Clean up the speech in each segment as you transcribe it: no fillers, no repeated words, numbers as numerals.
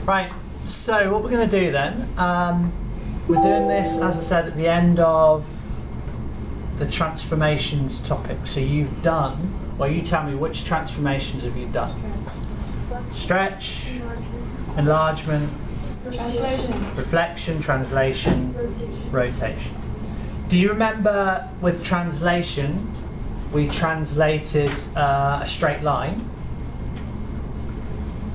Right, so what we're going to do then, we're doing this, as I said, at the end of the transformations topic. So you've done, well, you tell me which transformations have you done? Stretch, enlargement, reflection, translation, rotation. Do you remember with translation, we translated a straight line?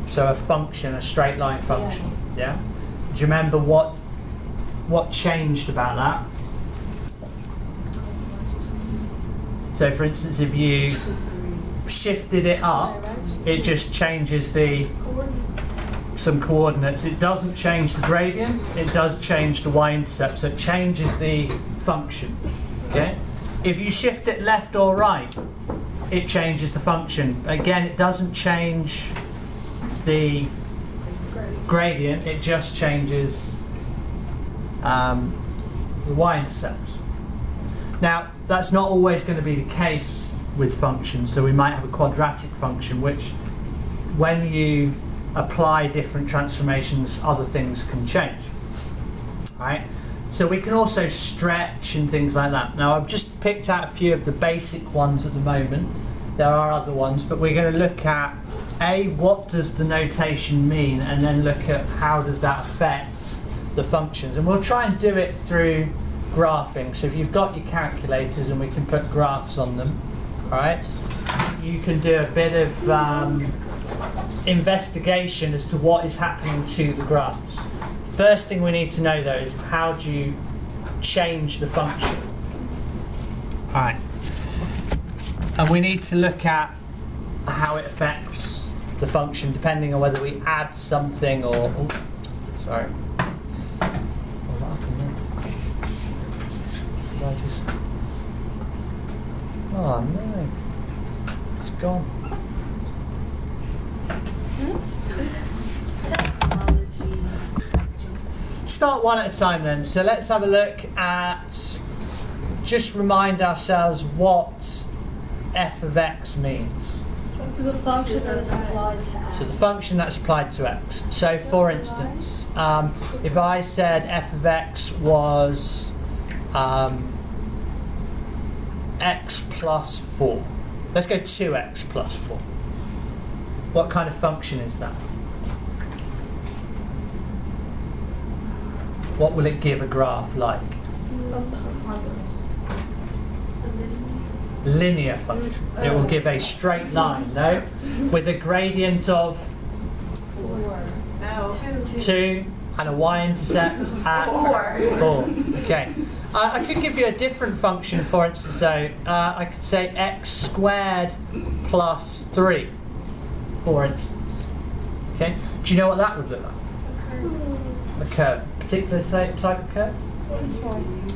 So a function, a straight line function. Yeah. Do you remember what changed about that? So for instance, if you shifted it up, it just changes some coordinates. It doesn't change the gradient, it does change the y-intercept, so it changes the function. Okay? If you shift it left or right, it changes the function. Again, it doesn't change the gradient, it just changes the y-intercept. Now, that's not always going to be the case with functions, so we might have a quadratic function which, when you apply different transformations, other things can change. Right? So we can also stretch and things like that. Now, I've just picked out a few of the basic ones at the moment. There are other ones, but we're going to look at what does the notation mean, and then look at how does that affect the functions. And we'll try and do it through graphing. So if you've got your calculators and we can put graphs on them, right? You can do a bit of investigation as to what is happening to the graphs. First thing we need to know though is how do you change the function? Alright. And we need to look at how it affects the function depending on whether we add something or... Oh, sorry. What happened there? Did I just... Oh no. It's gone. Start one at a time then. So let's have a look at... Just remind ourselves what f of x means. The function that is applied to x. So the function that's applied to x. So for instance, if I said f of x was x plus 4. Let's go 2x plus 4. What kind of function is that? What will it give a graph like? Linear function. It will give a straight line, no? With a gradient of 2 and a y-intercept at 4. Okay. I could give you a different function, for instance, so I could say x squared plus 3, for instance. Okay. Do you know what that would look like? A curve. Particular type of curve?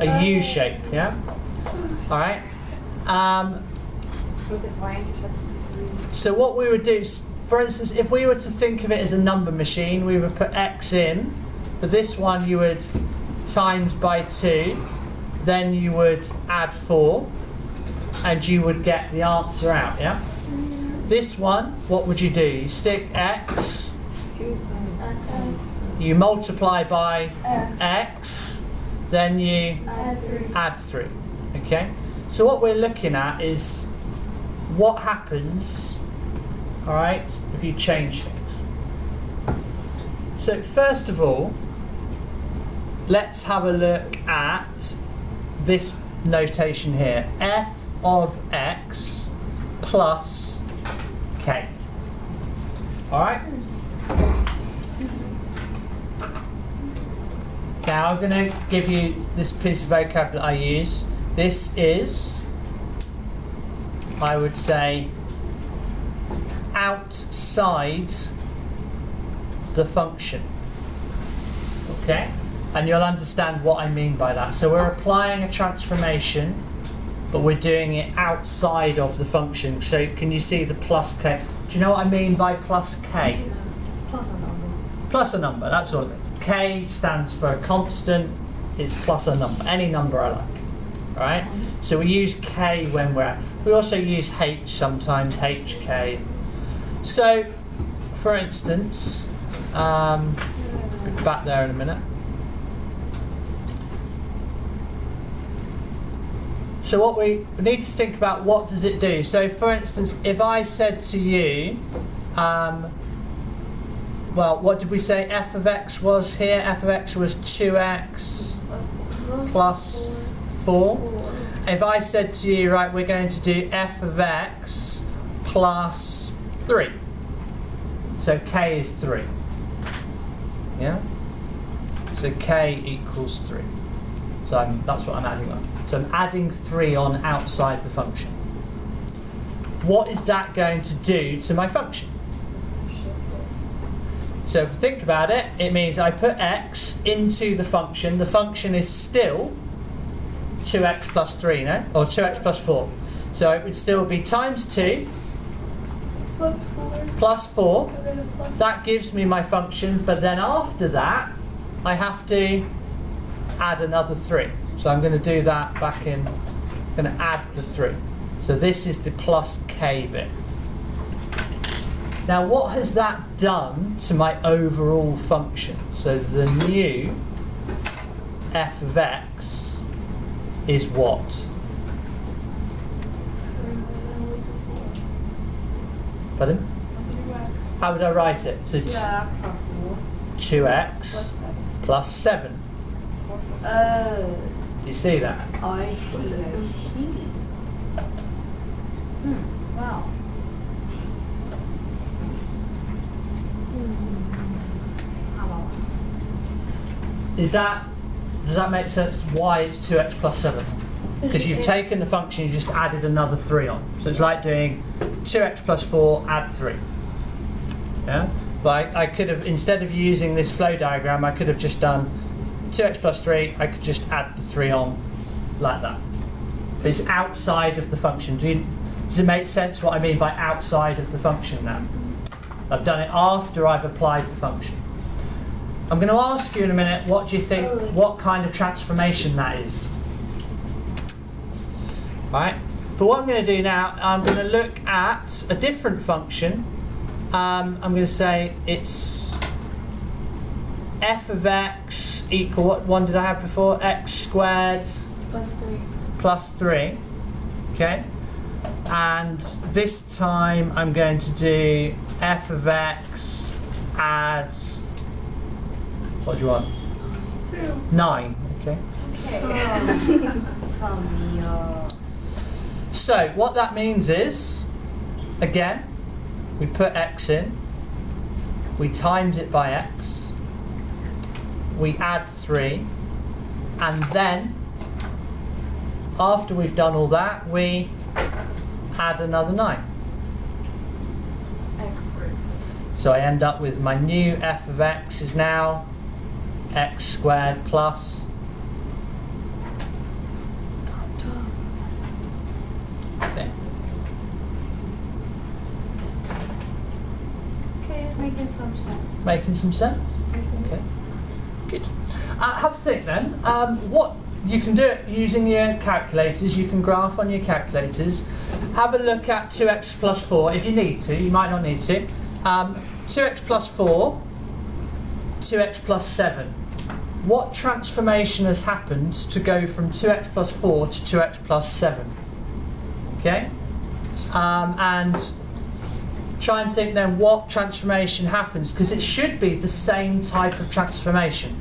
A U shape, yeah? Alright. So what we would do is, for instance, if we were to think of it as a number machine, we would put x in. For this one you would times by 2, then you would add 4, and you would get the answer out, yeah? This one, what would you do? You stick x, you multiply by x, then you add 3, okay? So what we're looking at is what happens, alright, if you change things. So first of all, let's have a look at this notation here. F of x plus k. Alright? Now I'm going to give you this piece of vocab that I use. This is, I would say, outside the function. Okay? And you'll understand what I mean by that. So we're applying a transformation, but we're doing it outside of the function. So can you see the plus k? Do you know what I mean by plus k? Plus a number. Plus a number, that's all it is. K stands for a constant, it's plus a number, any number I like. Right? So we use k when we also use h sometimes, hk. So, for instance, Be back there in a minute. So what we need to think about, what does it do? So for instance, if I said to you, well, what did we say f of x was here? F of x was 2x plus 4. If I said to you, right, we're going to do f of x plus 3. So k is 3. Yeah? So k equals 3. So that's what I'm adding on. So I'm adding 3 on outside the function. What is that going to do to my function? So if you think about it, it means I put x into the function. The function is still 2x plus 3, no? Or 2x plus 4. So it would still be times 2 plus 4. That gives me my function, but then after that, I have to add another 3. So I'm going to do that back in, I'm going to add the 3. So this is the plus k bit. Now what has that done to my overall function? So the new f of x is what? Pardon? How would I write it? So 2x plus 7. Oh. You see that? I see. Wow. Does that make sense why it's 2x plus 7? Because you've taken the function, you just added another 3 on. So it's like doing 2x plus 4, add 3. Yeah? But I could have, instead of using this flow diagram, I could have just done 2x plus 3, I could just add the 3 on like that. But it's outside of the function. Does it make sense what I mean by outside of the function now? I've done it after I've applied the function. I'm going to ask you in a minute, what do you think, what kind of transformation that is? Right? But what I'm going to do now, I'm going to look at a different function. I'm going to say it's f of x equal, what one did I have before? X squared Plus 3. plus 3. Okay? And this time I'm going to do f of x add, what do you want? 9. Okay. So what that means is, again, we put x in, we times it by x, we add 3, and then after we've done all that, we add another 9. So I end up with my new f of x is now x squared plus 12. Okay, it's making some sense. Making some sense? Okay, good. Have a think then. What you can do it using your calculators. You can graph on your calculators. Have a look at 2x plus 4 if you need to. You might not need to. 2x plus 4, 2x plus 7. What transformation has happened to go from 2x plus 4 to 2x plus 7? Okay? And try and think then what transformation happens, because it should be the same type of transformation.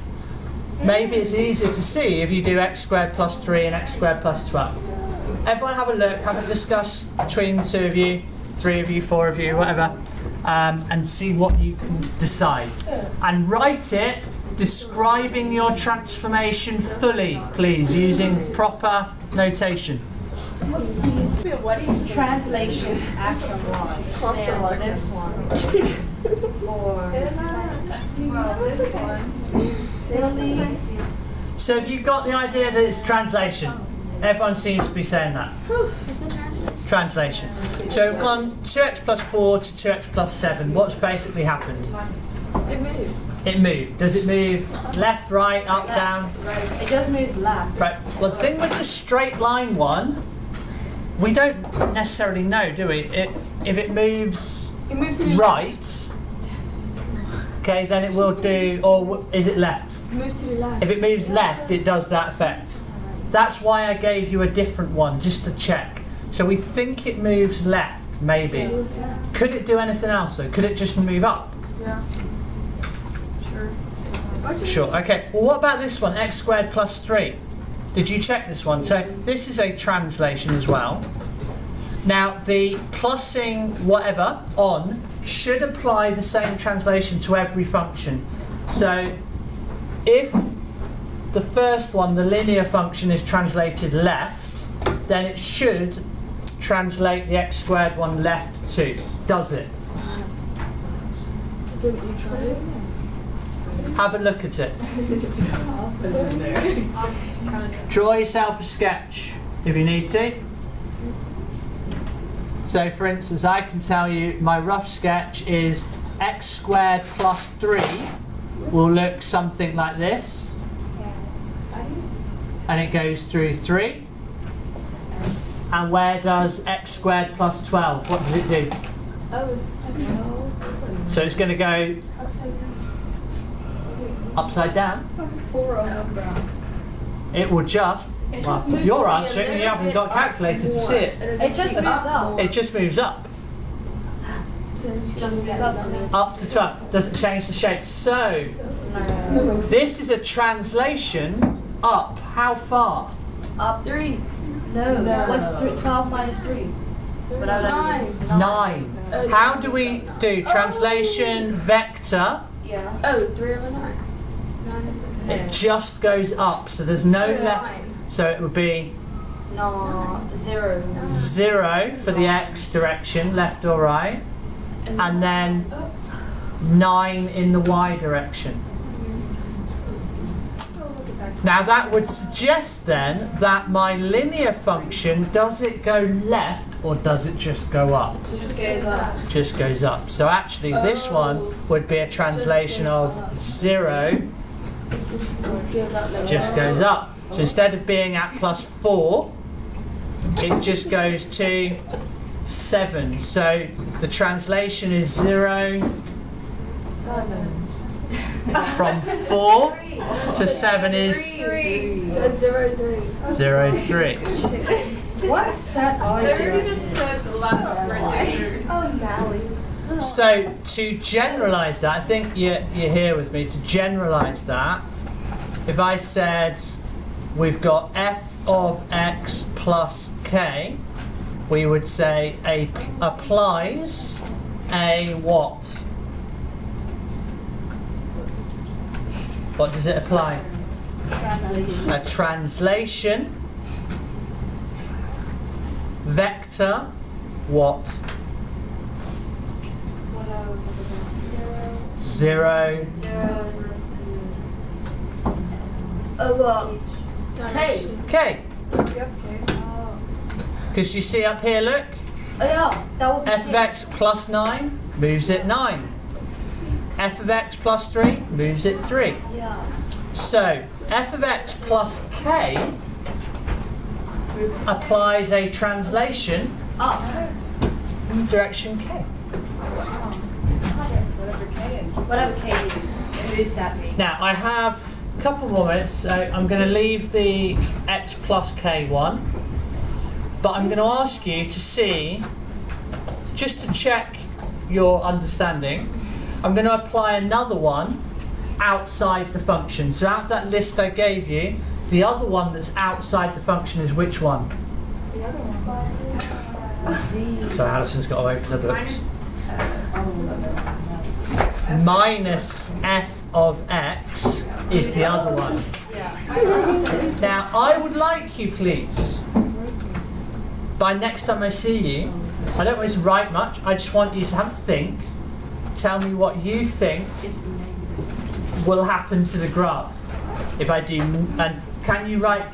Maybe it's easier to see if you do x squared plus 3 and x squared plus 12. Everyone have a look, have a discuss between the 2 of you, 3 of you, 4 of you, whatever, and see what you can decide. And write it describing your transformation fully, please, using proper notation. Translation X and Y. And this one. Or this one. So have you got the idea that it's translation? Everyone seems to be saying that. It's a translation. Translation. So we've gone 2x plus 4 to 2x plus 7. What's basically happened? It moved. It moved. Does it move left, right, up, down? It just moves left. Right. Well, the thing with the straight line one, we don't necessarily know, do we? If it moves It moves to the right, okay, then it will do, or is it left? Move to the left. If it moves left, it does that effect. That's why I gave you a different one, just to check. So we think it moves left, maybe. It moves left. Could it do anything else though? Could it just move up? Yeah. Sure. Sure, okay. Well, what about this one, x squared plus 3? Did you check this one? So this is a translation as well. Now, the plussing whatever on should apply the same translation to every function. So if the first one, the linear function, is translated left, then it should translate the x squared one left too. Does it? Didn't you try it? Have a look at it. Draw yourself a sketch if you need to. So for instance, I can tell you my rough sketch is x squared plus 3 will look something like this. And it goes through 3. And where does x squared plus 12, what does it do? Oh, it's So it's going to go upside down. It will just, well, you're answering and you haven't got a calculator to see it. It just moves up. It just moves up. Just moves up to me. Up to 12. Doesn't change the shape. So, No. this is a translation up. How far? Up. 3. No. What's 12 minus 3? Whatever that is. 9. How do we do translation vector? Yeah. Oh, 3 over 9. 9 over 9. It just goes up. So there's no left. So it would be No. 0. 0 for the x direction, left or right. And then 9 in the y direction. Now that would suggest then that my linear function, does it go left or does it just go up? Just goes up. Just goes up. So actually this one would be a translation of 0 It just goes up like just goes up. So instead of being at plus 4, it just goes to 7. So the translation is 0 7. from 4 to 7 is So it's 0, 3. 0, 3. What set are you doing? Oh, Nally. So to generalize that, I think you're here with me, to generalize that, if I said we've got f of x plus k, we would say applies a what? What does it apply? A translation vector what? 0 Over K. k. Because you see up here, look, Oh yeah, that would be f of x plus 9 moves it 9. F of x plus 3 moves it 3. Yeah. So f of x plus k applies a translation Up. direction k. Whatever K is, it moves at me. Now I have a couple more minutes, so I'm going to leave the x plus k one, but I'm going to ask you to see, just to check your understanding, I'm going to apply another one outside the function. So out of that list I gave you, the other one that's outside the function is which one? The other one. So Alison's got to open the books. Minus f of x is the other one. Now I would like you, please, by next time I see you, I don't want you to write much, I just want you to have a think, tell me what you think will happen to the graph if I do, and can you write,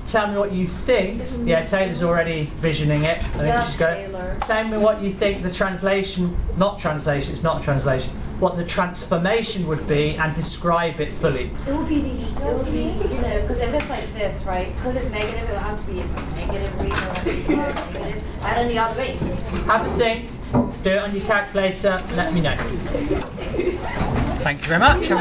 tell me what you think, yeah, Taylor's already visioning it, I think Yeah, she's going, Taylor. tell me what you think the translation, not translation, it's not a translation, what the transformation would be and describe it fully. It would be, because if it's like this, right? Because it's negative, it would have to be negative, negative, and then the other way. Have a think, do it on your calculator, let me know. Thank you very much.